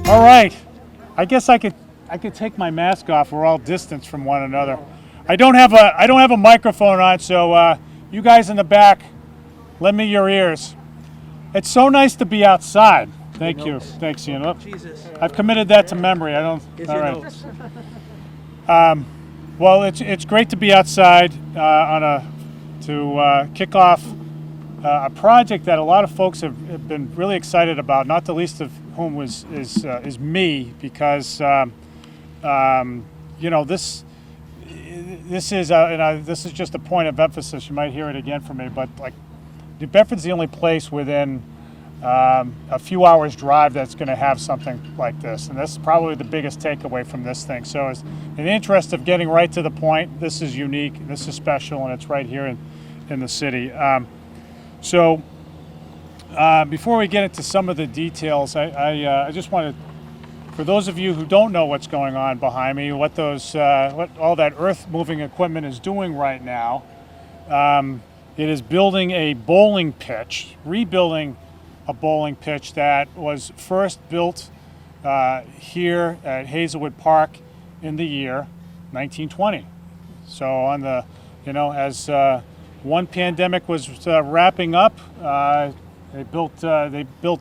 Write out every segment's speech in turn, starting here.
All right. I guess I could take my mask off. We're all distanced from one another. I don't have a microphone on, so you guys in the back, lend me your ears. It's so nice to be outside. Thank you. Thanks, Ian. Jesus. I've committed that to memory. I don't. Here's All your right. notes. Well, it's great to be outside to kick off a project that a lot of folks have been really excited about. Not the least of whom is me, because this is this is just a point of emphasis. You might hear it again from me, but like New Bedford's the only place within a few hours drive that's going to have something like this, and this is probably the biggest takeaway from this thing. So, in the interest of getting right to the point, this is unique, this is special, and it's right here in the city. Before we get into some of the details, I just want to, for those of you who don't know what's going on behind me, what all that earth-moving equipment is doing right now, it is building a bowling pitch, rebuilding a bowling pitch that was first built here at Hazelwood Park in the year 1920. So on the, as one pandemic was wrapping up, they built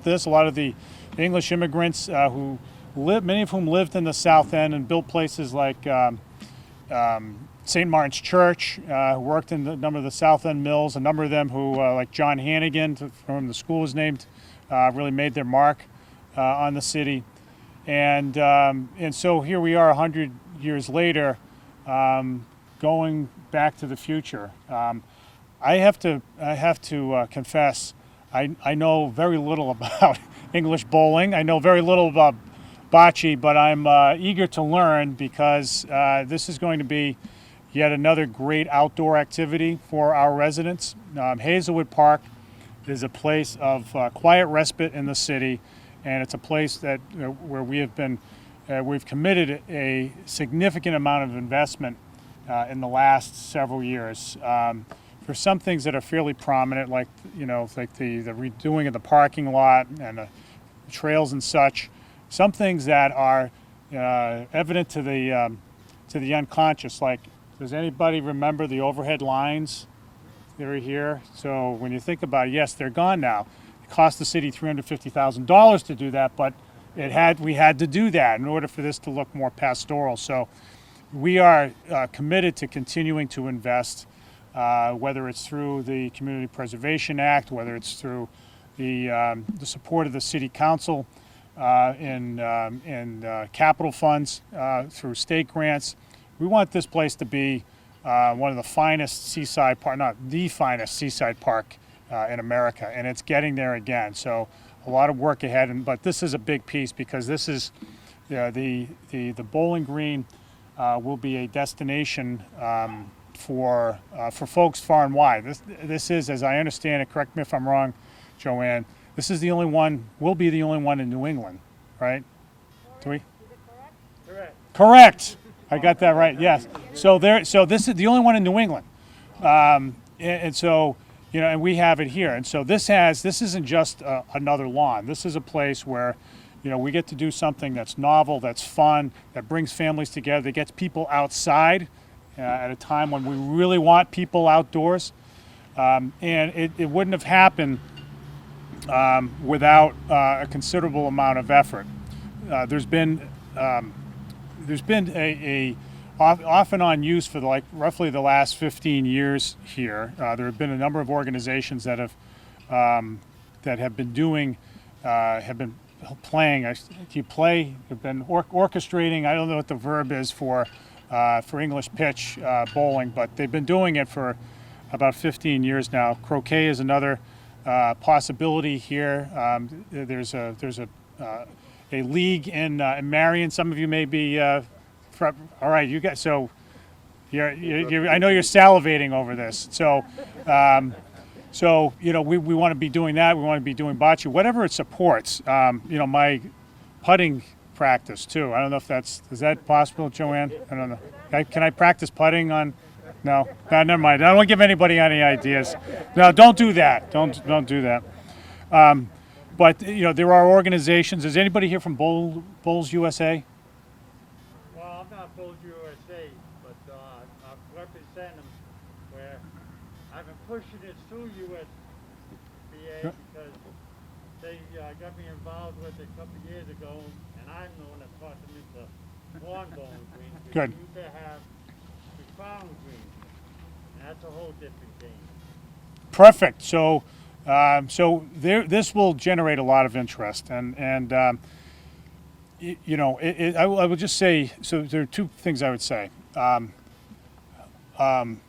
this. A lot of the English immigrants many of whom lived in the South End and built places like St. Martin's Church, worked in a number of the South End mills. A number of them who, like John Hannigan, from whom the school was named, really made their mark on the city. And so here we are 100 years later, going back to the future. I have to confess, I know very little about English bowling. I know very little about bocce, but I'm eager to learn, because this is going to be yet another great outdoor activity for our residents. Hazelwood Park is a place of quiet respite in the city, and it's a place that where we've committed a significant amount of investment in the last several years. For some things that are fairly prominent, like the redoing of the parking lot and the trails and such. Some things that are evident to the unconscious, like, does anybody remember the overhead lines? They were here. So when you think about it, yes, they're gone now. It cost the city $350,000 to do that, but we had to do that in order for this to look more pastoral. So we are committed to continuing to invest, whether it's through the Community Preservation Act, whether it's through the support of the City Council in capital funds, through state grants. We want this place to be one of the finest seaside park, not the finest seaside park in America, and it's getting there again. So a lot of work ahead, but this is a big piece, because this is the bowling green will be a destination for folks far and wide. This is, as I understand it, correct me if I'm wrong, Joanne, this is the only one, will be the only one in New England, right? Do we? Correct. Correct. I got that right. Yes. So this is the only one in New England, and so and we have it here. And so this isn't just another lawn. This is a place where we get to do something that's novel, that's fun, that brings families together, that gets people outside at a time when we really want people outdoors. And it wouldn't have happened without a considerable amount of effort. There's been a off and on use for roughly the last 15 years here. There have been a number of organizations that have been doing, have been playing. Have been orchestrating. I don't know what the verb is for English pitch bowling, but they've been doing it for about 15 years now. Croquet is another possibility here. There's a league in Marion. Some of you may be. All right, you guys. So, I know you're salivating over this. So, we want to be doing that. We want to be doing bocce, whatever it supports. My putting practice too. I don't know if is that possible, Joanne? I don't know. Can I practice putting on? No, never mind. I don't want to give anybody any ideas. No, don't do that. Don't do that. But there are organizations. Is anybody here from Bowls USA? Well, I'm not Bulls USA, but I represent them where I've been pushing this through USBA because they got me involved with it a couple of years ago, and I'm the one that taught them into lawn bowling greens. Good. You used to have the crown greens, and that's a whole different game. Perfect. So, this will generate a lot of interest, and I would just say. So there are two things I would say.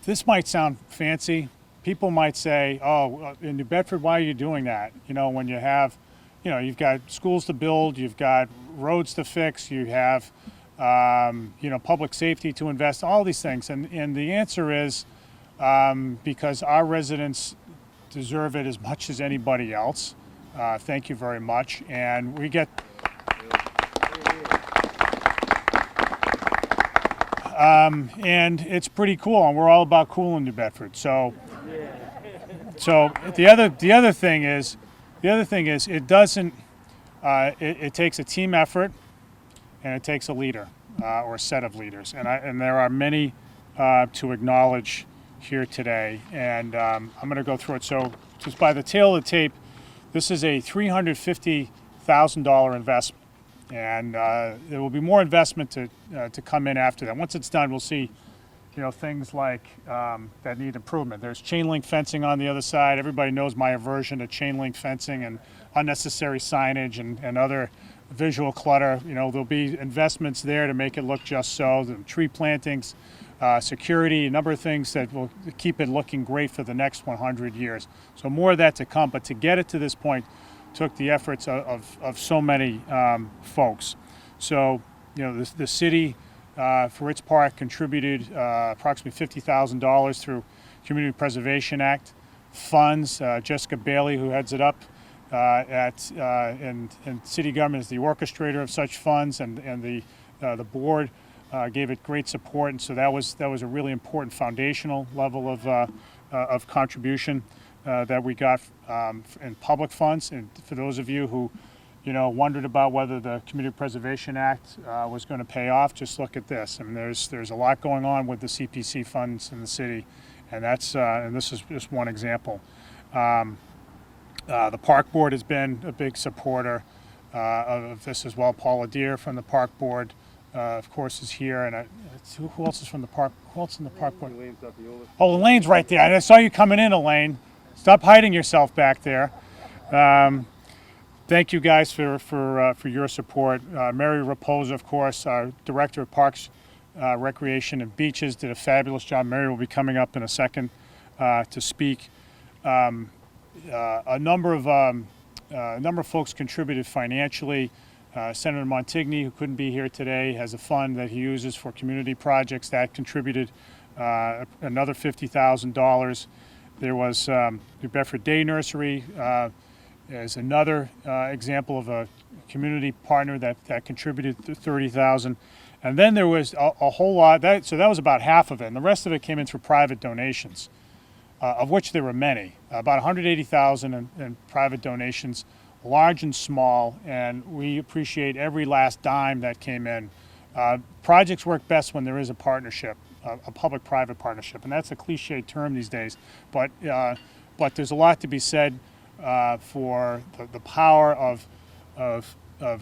This might sound fancy. People might say, "Oh, in New Bedford, why are you doing that?" When you have, you've got schools to build, you've got roads to fix, you have, public safety to invest, all these things, and the answer is because our residents deserve it as much as anybody else. Thank you very much, and we get. And it's pretty cool, and we're all about cool in New Bedford. So the other thing is, it doesn't. It takes a team effort, and it takes a leader or a set of leaders, and there are many to acknowledge here today. And I'm going to go through it. So just by the tail of the tape, this is a $350,000 investment. And there will be more investment to come in after that. Once it's done, we'll see, things like that need improvement. There's chain link fencing on the other side. Everybody knows my aversion to chain link fencing and unnecessary signage and other visual clutter. There'll be investments there to make it look just so. The tree plantings, security, a number of things that will keep it looking great for the next 100 years. So more of that to come. But to get it to this point, took the efforts of so many folks. So, the city, for its part, contributed approximately $50,000 through Community Preservation Act funds. Jessica Bailey, who heads it up in city government, is the orchestrator of such funds, and the board gave it great support. And so that was a really important foundational level of contribution that we got in public funds. And for those of you who, wondered about whether the Community Preservation Act was going to pay off, just look at this. I mean, there's a lot going on with the CPC funds in the city, and and this is just one example. The Park Board has been a big supporter of this as well. Paula Deere from the Park Board, of course, is here, and who else is from the Park? Who else in the Park Board? Oh, Elaine's right there. I saw you coming in, Elaine. Stop hiding yourself back there. Thank you guys for your support. Mary Raposa, of course, our Director of Parks, Recreation, and Beaches, did a fabulous job. Mary will be coming up in a second to speak. A number of folks contributed financially. Senator Montigny, who couldn't be here today, has a fund that he uses for community projects that contributed another $50,000. There was New Bedford Day Nursery as another example of a community partner that contributed $30,000, and then there was a whole lot. So that was about half of it, and the rest of it came in through private donations, of which there were many, about $180,000 in private donations, large and small, and we appreciate every last dime that came in. Projects work best when there is a partnership. A public-private partnership, and that's a cliche term these days, but there's a lot to be said for the power of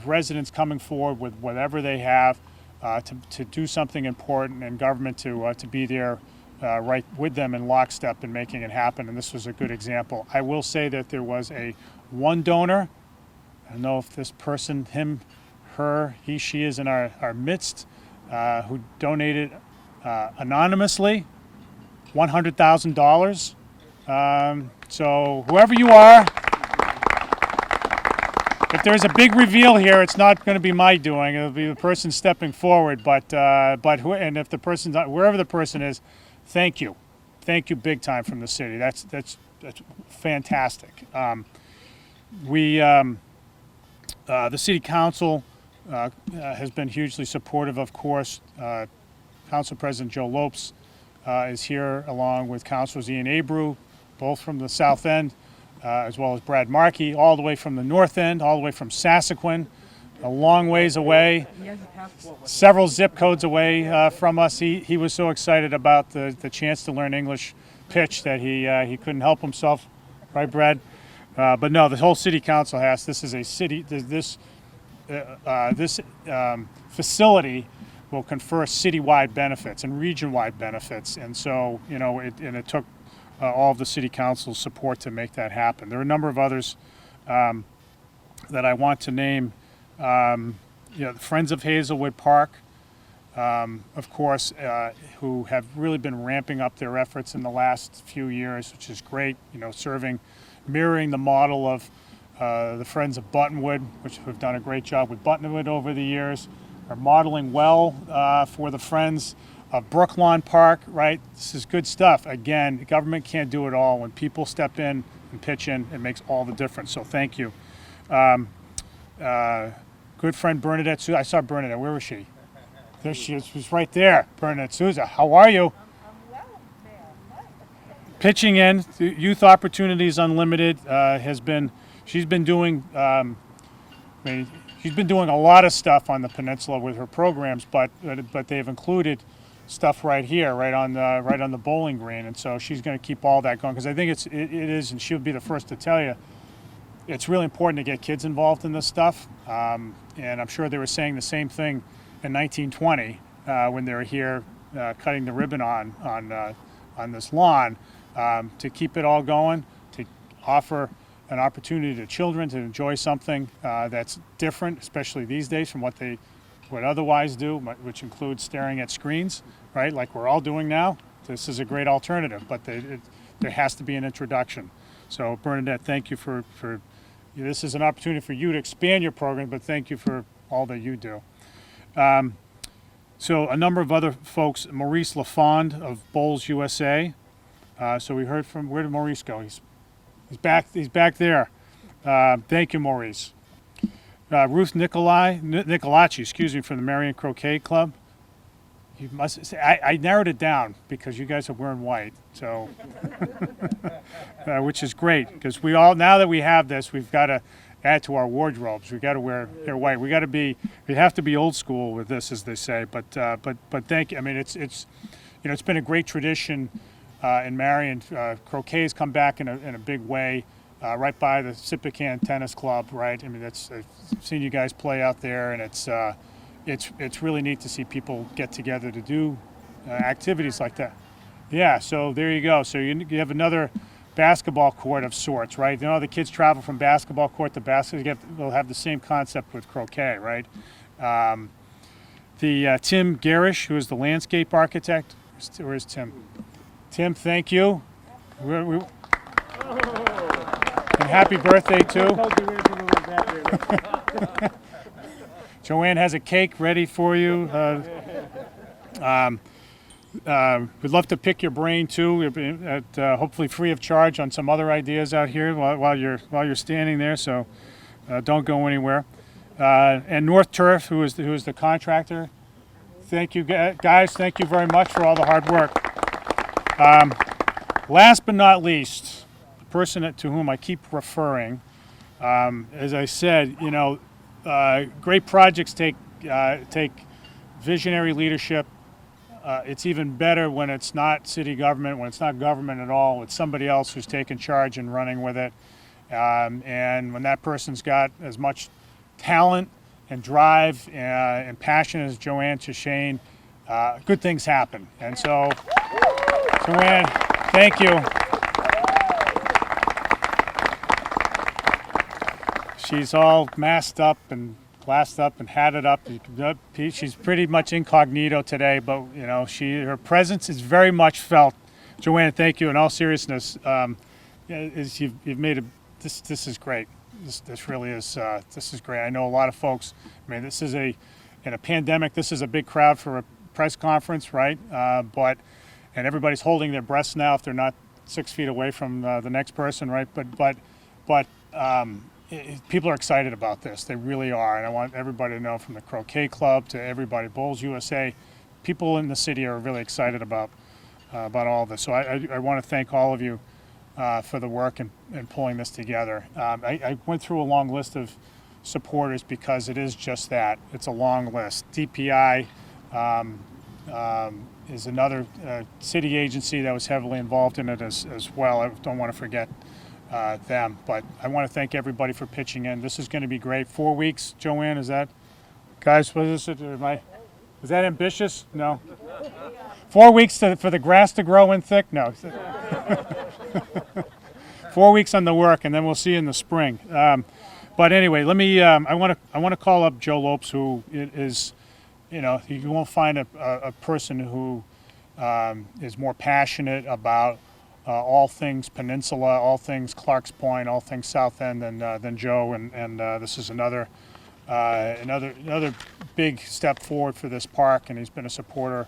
residents coming forward with whatever they have to do something important, and government to be there right with them in lockstep in making it happen. And this was a good example. I will say that there was one donor. I don't know if this person, him, her, he, she is in our midst, who donated anonymously $100,000. So whoever you are, if there's a big reveal here, it's not going to be my doing. It'll be the person stepping forward. And if the person's not, wherever the person is, thank you big time from the city. That's fantastic. The city council has been hugely supportive, of course. Council President Joe Lopes is here, along with Councilors Ian Abreu, both from the South End, as well as Brad Markey, all the way from the north end, all the way from Sassaquin, a long ways away, several zip codes away from us. He was so excited about the chance to learn English pitch that he couldn't help himself, right, Brad? But no, the whole city council has. This is a city. This facility will confer citywide benefits and region-wide benefits, and so it took all of the city council's support to make that happen. There are a number of others that I want to name. The Friends of Hazelwood Park, of course, who have really been ramping up their efforts in the last few years, which is great. Mirroring the model of the Friends of Buttonwood, which have done a great job with Buttonwood over the years, are modeling well for the Friends of Brooklawn Park, right? This is good stuff. Again, the government can't do it all. When people step in and pitch in, it makes all the difference. So thank you. Good friend Bernadette Souza. I saw Bernadette. Where was she? There she is. She's right there. Bernadette Souza. How are you? Pitching in, Youth Opportunities Unlimited she's been doing she's been doing a lot of stuff on the peninsula with her programs, but they've included stuff right here, right on the bowling green, and so she's going to keep all that going because I think it is, and she'll be the first to tell you, it's really important to get kids involved in this stuff, and I'm sure they were saying the same thing in 1920 when they were here cutting the ribbon on this lawn. To keep it all going, to offer an opportunity to children to enjoy something that's different, especially these days from what they would otherwise do, which includes staring at screens, right, like we're all doing now. This is a great alternative, but there has to be an introduction. So Bernadette, thank you for this is an opportunity for you to expand your program, but thank you for all that you do. So a number of other folks, Maurice LaFond of Bowls USA. So we heard from, where did Maurice go? He's back there. Thank you, Maurice. Ruth Nicolacci, from the Marion Croquet Club. You must say, I narrowed it down because you guys are wearing white, so which is great because now that we have this, we've got to add to our wardrobes. We've got to wear white. We have to be old school with this, as they say. But thank you. I mean, it's been a great tradition. In Marion, croquet has come back in a big way, right by the Sipican Tennis Club, right? I mean, I've seen you guys play out there, and it's really neat to see people get together to do activities like that. Yeah, so there you go. So you have another basketball court of sorts, right? The kids travel from basketball court to basketball. They'll have the same concept with croquet, right? Tim Garish, who is the landscape architect. Where's Tim? Tim, thank you. And happy birthday, too. Joanne has a cake ready for you. We'd love to pick your brain, too, hopefully free of charge on some other ideas out here while you're standing there, so don't go anywhere. And North Turf, who is the contractor. Thank you, guys. Thank you very much for all the hard work. Last but not least, the person to whom I keep referring, as I said, great projects take visionary leadership. It's even better when it's not city government, when it's not government at all. It's somebody else who's taking charge and running with it. And when that person's got as much talent and drive and passion as Joanne Chashane, good things happen. And so, Joanne, thank you. She's all masked up and glassed up and hatted up. She's pretty much incognito today, but her presence is very much felt. Joanne, thank you. In all seriousness, you've made this is great. This really is. This is great. I know a lot of folks. I mean, this is in a pandemic. This is a big crowd for a press conference, right? And everybody's holding their breaths now if they're not 6 feet away from the next person, right? But people are excited about this. They really are. And I want everybody to know, from the Croquet Club to everybody, Bowls USA, people in the city are really excited about all this. So I want to thank all of you for the work and pulling this together. I went through a long list of supporters because it is just that. It's a long list. DPI is another city agency that was heavily involved in it as well. I don't want to forget them, but I want to thank everybody for pitching in. This is going to be great. 4 weeks, Joanne, is that? Guys, what is it? Is that ambitious? No. 4 weeks for the grass to grow in thick? No. 4 weeks on the work, and then we'll see you in the spring. But anyway, let me. I want to call up Joe Lopes, who is, you won't find a person who is more passionate about all things Peninsula, all things Clark's Point, all things South End than Joe. And this is another big step forward for this park, and he's been a supporter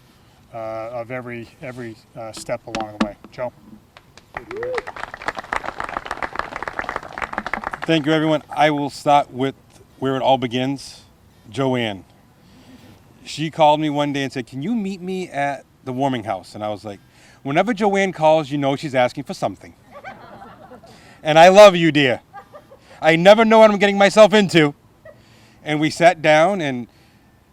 of every step along the way. Joe. Thank you, everyone. I will start with where it all begins. Joanne. She called me one day and said, "Can you meet me at the warming house?" And I was like, whenever Joanne calls, you know she's asking for something. And I love you, dear. I never know what I'm getting myself into. And we sat down, and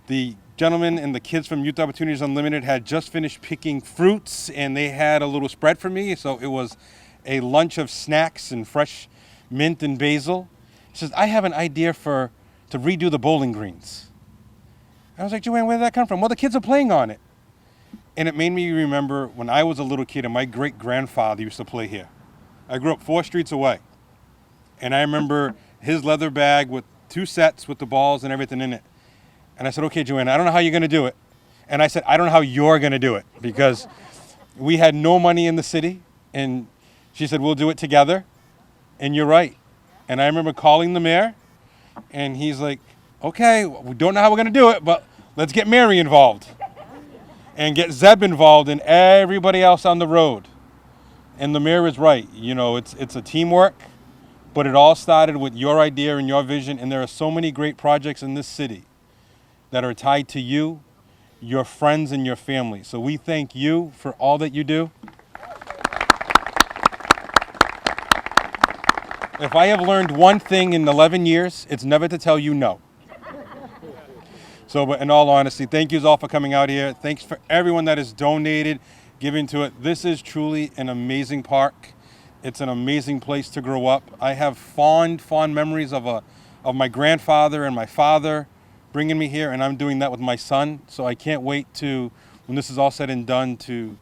the gentleman and the kids from Youth Opportunities Unlimited had just finished picking fruits, and they had a little spread for me. So it was a lunch of snacks and fresh mint and basil. He says, "I have an idea to redo the bowling greens." I was like, "Joanne, where did that come from?" "Well, the kids are playing on it." And it made me remember when I was a little kid and my great-grandfather used to play here. I grew up 4 streets away. And I remember his leather bag with 2 sets with the balls and everything in it. And I said, "Okay, Joanne, I don't know how you're going to do it." And I said, "I don't know how you're going to do it," because we had no money in the city. And she said, "We'll do it together." And you're right. And I remember calling the mayor, and he's like, "Okay, we don't know how we're going to do it, but let's get Mary involved and get Zeb involved and everybody else on the road." And the mayor is right. It's a teamwork, but it all started with your idea and your vision. And there are so many great projects in this city that are tied to you, your friends, and your family. So we thank you for all that you do. If I have learned one thing in 11 years, it's never to tell you no. So, but in all honesty, thank you all for coming out here. Thanks for everyone that has donated, given to it. This is truly an amazing park. It's an amazing place to grow up. I have fond memories of my grandfather and my father bringing me here, and I'm doing that with my son. So I can't wait when this is all said and done, to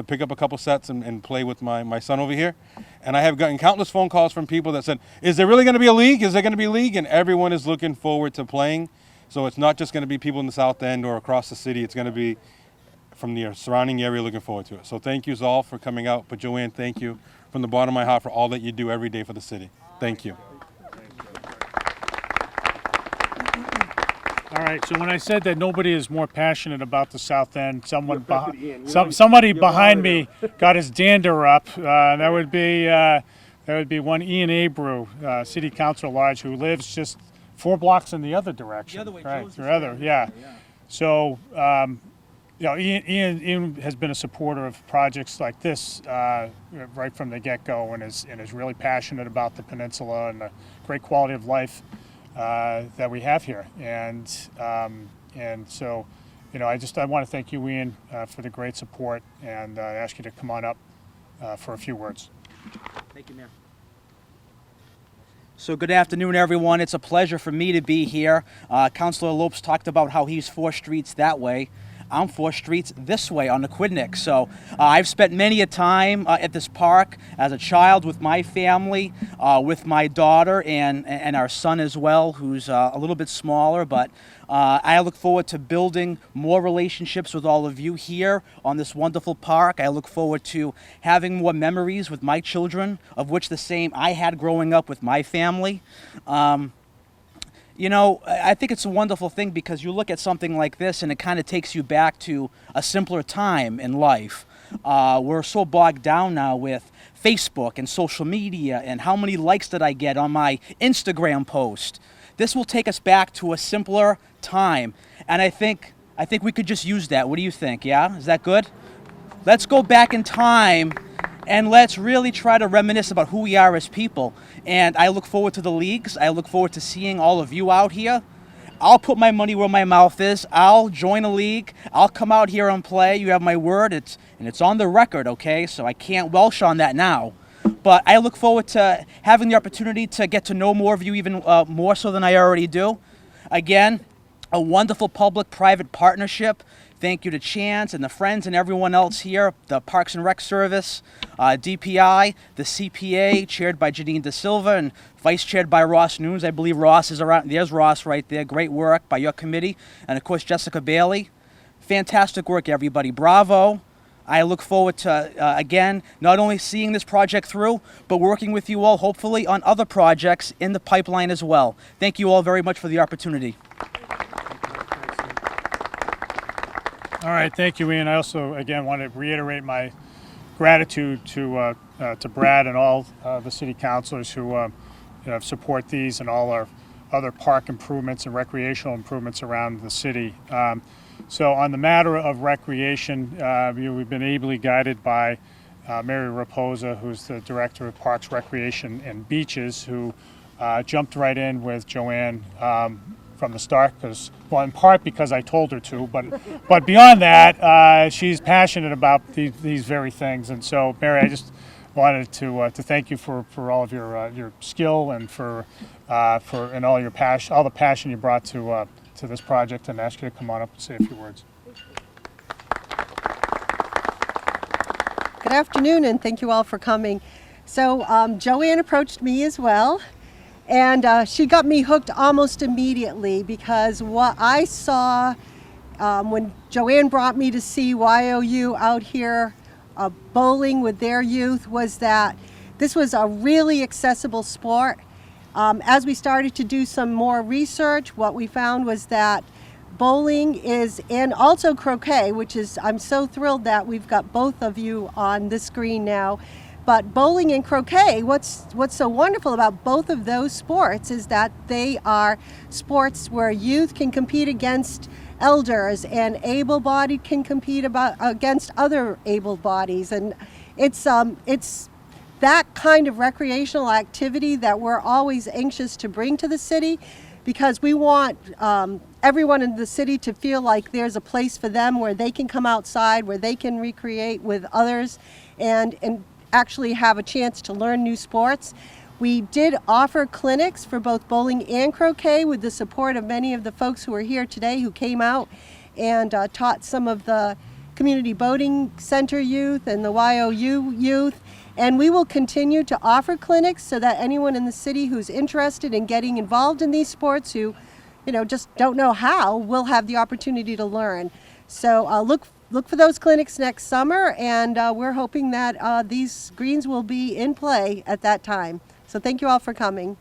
pick up a couple sets and play with my son over here. And I have gotten countless phone calls from people that said, "Is there really going to be a league? Is there going to be a league?" And everyone is looking forward to playing. So it's not just going to be people in the South End or across the city. It's going to be from the surrounding area looking forward to it. So thank you all for coming out. But Joanne, thank you from the bottom of my heart for all that you do every day for the city. Thank you. All right, so when I said that nobody is more passionate about the South End, somebody behind me got his dander up. That would be one Ian Abreu, City Council Lodge, who lives just 4 blocks in the other direction. The other way, right? Joe's Yeah. So, Ian has been a supporter of projects like this right from the get-go, and is really passionate about the peninsula and the great quality of life that we have here. And so, I want to thank you, Ian, for the great support, and ask you to come on up for a few words. Thank you, Mayor. So good afternoon, everyone. It's a pleasure for me to be here. Councilor Lopes talked about how he's 4 streets that way. I'm 4 streets this way on the Quidnick. So I've spent many a time at this park as a child with my family, with my daughter and our son as well, who's a little bit smaller. But I look forward to building more relationships with all of you here on this wonderful park. I look forward to having more memories with my children, of which the same I had growing up with my family. I think it's a wonderful thing because you look at something like this and it kind of takes you back to a simpler time in life. We're so bogged down now with Facebook and social media and how many likes did I get on my Instagram post. This will take us back to a simpler time, and I think we could just use that. What do you think? Yeah? Is that good? Let's go back in time and let's really try to reminisce about who we are as people. And I look forward to the leagues. I look forward to seeing all of you out here. I'll put my money where my mouth is. I'll join a league. I'll come out here and play. You have my word. It's on the record, okay? So I can't welsh on that now. But I look forward to having the opportunity to get to know more of you, even more so than I already do. Again, a wonderful public-private partnership. Thank you to Chance and the friends and everyone else here, the Parks and Rec Service, DPI, the CPA, chaired by Janine Da Silva and vice chaired by Ross Nunes. I believe Ross is around. There's Ross right there. Great work by your committee. And, of course, Jessica Bailey. Fantastic work, everybody. Bravo. I look forward to, again, not only seeing this project through, but working with you all, hopefully, on other projects in the pipeline as well. Thank you all very much for the opportunity. All right, thank you, Ian. I also, again, want to reiterate my gratitude to Brad and all the city councilors who support these and all our other park improvements and recreational improvements around the city. So on the matter of recreation, we've been ably guided by Mary Raposa, who's the Director of Parks, Recreation, and Beaches, who jumped right in with Joanne from the start, in part because I told her to, but beyond that, she's passionate about these very things. And so, Mary, I just wanted to thank you for all of your skill and for and all your passion, all the passion you brought to this project, and ask you to come on up and say a few words. Good afternoon, and thank you all for coming. So Joanne approached me as well, and she got me hooked almost immediately, because what I saw when Joanne brought me to see YOU out here bowling with their youth was that this was a really accessible sport. As we started to do some more research, what we found was that bowling is, and also croquet, which is, I'm so thrilled that we've got both of you on the screen now. But bowling and croquet, what's so wonderful about both of those sports is that they are sports where youth can compete against elders and able-bodied can compete against other able bodies. And it's that kind of recreational activity that we're always anxious to bring to the city, because we want everyone in the city to feel like there's a place for them where they can come outside, where they can recreate with others and actually have a chance to learn new sports. We did offer clinics for both bowling and croquet with the support of many of the folks who are here today who came out and taught some of the Community Boating Center youth and the YOU youth. And we will continue to offer clinics so that anyone in the city who's interested in getting involved in these sports, who just don't know how, will have the opportunity to learn. So look for those clinics next summer, and we're hoping that these greens will be in play at that time. So thank you all for coming.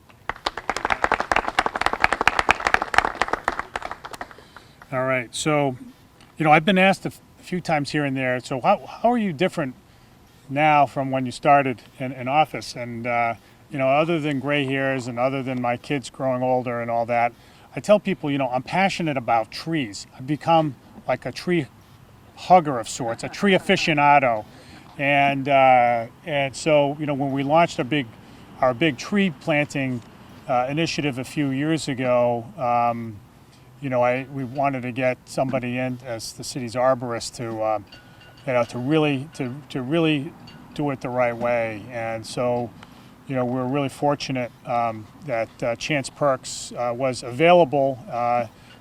All right, so I've been asked a few times here and there, so how are you different now from when you started in office? And other than gray hairs and other than my kids growing older and all that, I tell people, I'm passionate about trees. I've become like a tree hugger of sorts, a tree aficionado. And so, when we launched our big tree planting initiative a few years ago, we wanted to get somebody in as the city's arborist to really do it the right way. And so, we're really fortunate that Chance Perks was available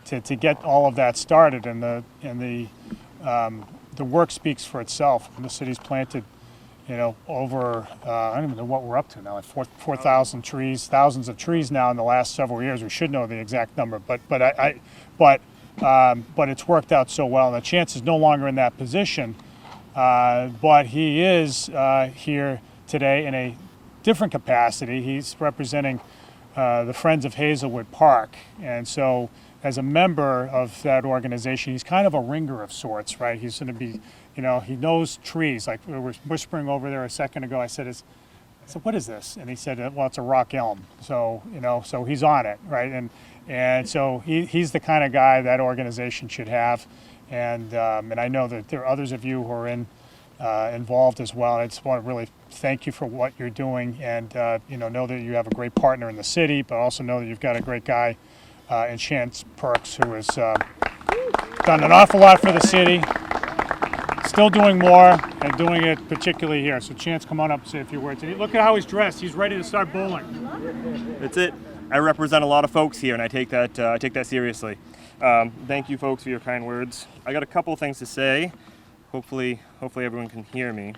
to get all of that started, and the work speaks for itself. The city's planted, over I don't even know what we're up to now, like 4,000 trees, thousands of trees now in the last several years. We should know the exact number, but it's worked out so well. And the Chance is no longer in that position, but he is here today in a different capacity. He's representing the Friends of Hazelwood Park, and so as a member of that organization, he's kind of a ringer of sorts, right? He's going to be, he knows trees. Like we were whispering over there a second ago, I said, what is this? And he said, well, it's a rock elm. So, so he's on it, right? And so he's the kind of guy that organization should have. And I know that there are others of you who are in involved as well. I just want to really thank you for what you're doing, and know that you have a great partner in the city, but also know that you've got a great guy in Chance Perks, who has done an awful lot for the city, still doing more, and doing it particularly here. So Chance, come on up and say a few words. And look at how he's dressed. He's ready to start bowling. That's it. I represent a lot of folks here, and I take that seriously. Thank you, folks, for your kind words. I got a couple of things to say. Hopefully everyone can hear me.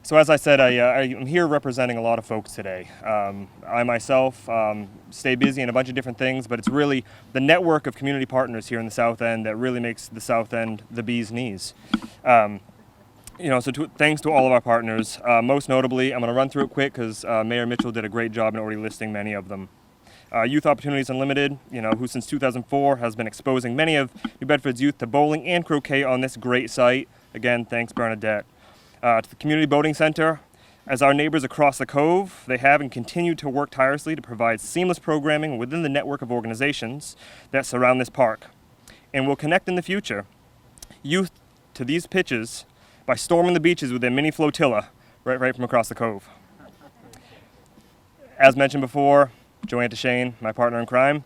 So as I said, I'm here representing a lot of folks today. I myself stay busy in a bunch of different things, but it's really the network of community partners here in the South End that really makes the South End the bee's knees. Thanks to all of our partners. Most notably, I'm going to run through it quick because Mayor Mitchell did a great job in already listing many of them. Youth Opportunities Unlimited, who since 2004 has been exposing many of New Bedford's youth to bowling and croquet on this great site. Again, thanks, Bernadette. To the Community Boating Center, as our neighbors across the Cove, they have and continue to work tirelessly to provide seamless programming within the network of organizations that surround this park, and will connect in the future youth to these pitches by storming the beaches with their mini flotilla right from across the Cove. As mentioned before, Joanne Shane, my partner in crime.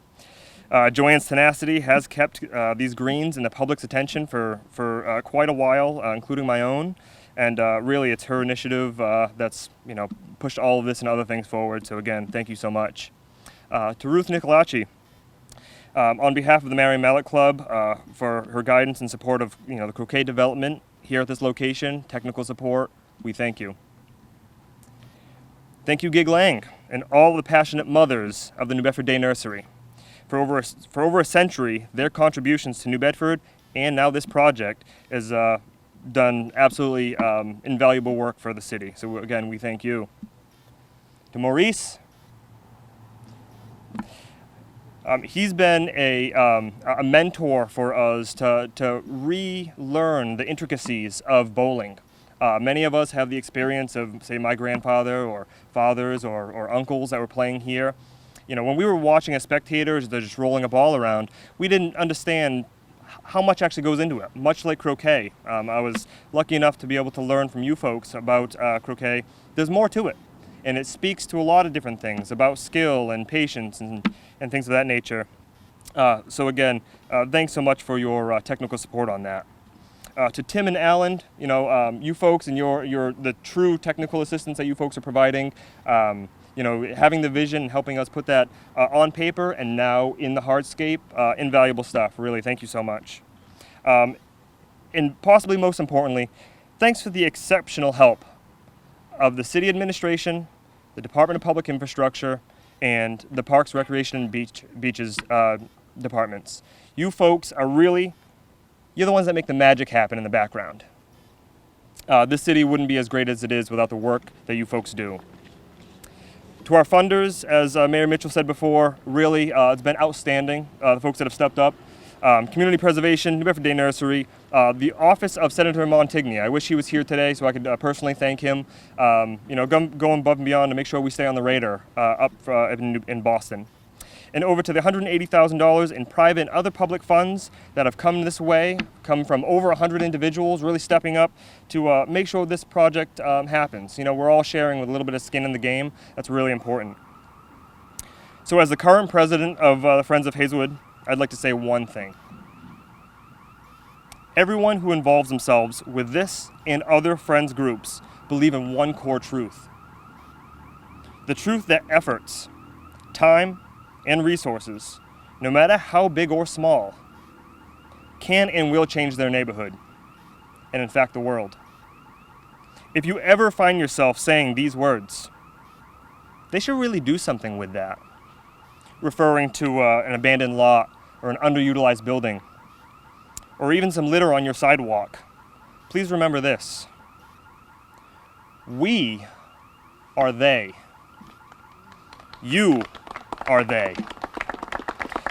Joanne's tenacity has kept these greens in the public's attention for quite a while, including my own. And really, it's her initiative that's pushed all of this and other things forward. So again, thank you so much. To Ruth Nicolacci, on behalf of the Marion Mallet Club, for her guidance and support of the croquet development here at this location, technical support, we thank you. Thank you, Gig Lang, and all the passionate mothers of the New Bedford Day Nursery. For over a century, their contributions to New Bedford and now this project has done absolutely invaluable work for the city. So again, we thank you. To Maurice, he's been a mentor for us to relearn the intricacies of bowling. Many of us have the experience of, say, my grandfather or fathers or uncles that were playing here. When we were watching as spectators, they're just rolling a ball around, we didn't understand how much actually goes into it, much like croquet. I was lucky enough to be able to learn from you folks about croquet. There's more to it, and it speaks to a lot of different things about skill and patience and things of that nature. So again, thanks so much for your technical support on that. To Tim and Alan, you folks and the true technical assistance that you folks are providing, having the vision and helping us put that on paper and now in the hardscape, invaluable stuff. Really, thank you so much. And possibly most importantly, thanks for the exceptional help of the city administration, the Department of Public Infrastructure, and the Parks, Recreation, and Beaches departments. You folks are you're the ones that make the magic happen in the background. This city wouldn't be as great as it is without the work that you folks do. To our funders, as Mayor Mitchell said before, really, it's been outstanding, the folks that have stepped up. Community Preservation, New Bedford Day Nursery, the Office of Senator Montigny. I wish he was here today so I could personally thank him. Going above and beyond to make sure we stay on the radar up in Boston. And over to the $180,000 in private and other public funds that have come this way, come from over 100 individuals really stepping up to make sure this project happens. We're all sharing with a little bit of skin in the game. That's really important. So as the current president of the Friends of Hazelwood, I'd like to say one thing. Everyone who involves themselves with this and other Friends groups believe in one core truth. The truth that efforts, time, and resources, no matter how big or small, can and will change their neighborhood, and in fact the world. If you ever find yourself saying these words, they should really do something with that, referring to an abandoned lot or an underutilized building, or even some litter on your sidewalk. Please remember this. We are they. You are they.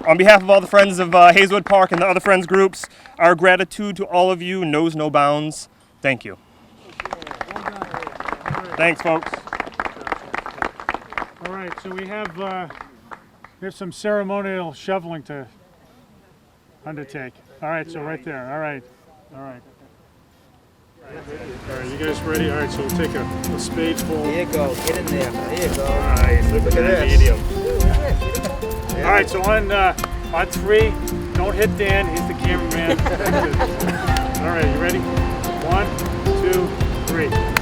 On behalf of all the friends of Hazlewood Park and the other friends groups, our gratitude to all of you knows no bounds. Thank you. Thanks, folks. All right, so we have some ceremonial shoveling to Undertake. All right, so right there. All right. All right. All right, you guys ready? All right, so we'll take a spadeful. There you go. Get in there. There you go. Nice. Look at that this. medium. All right, so on 3, don't hit Dan. He's the cameraman. All right, you ready? 1, 2, 3.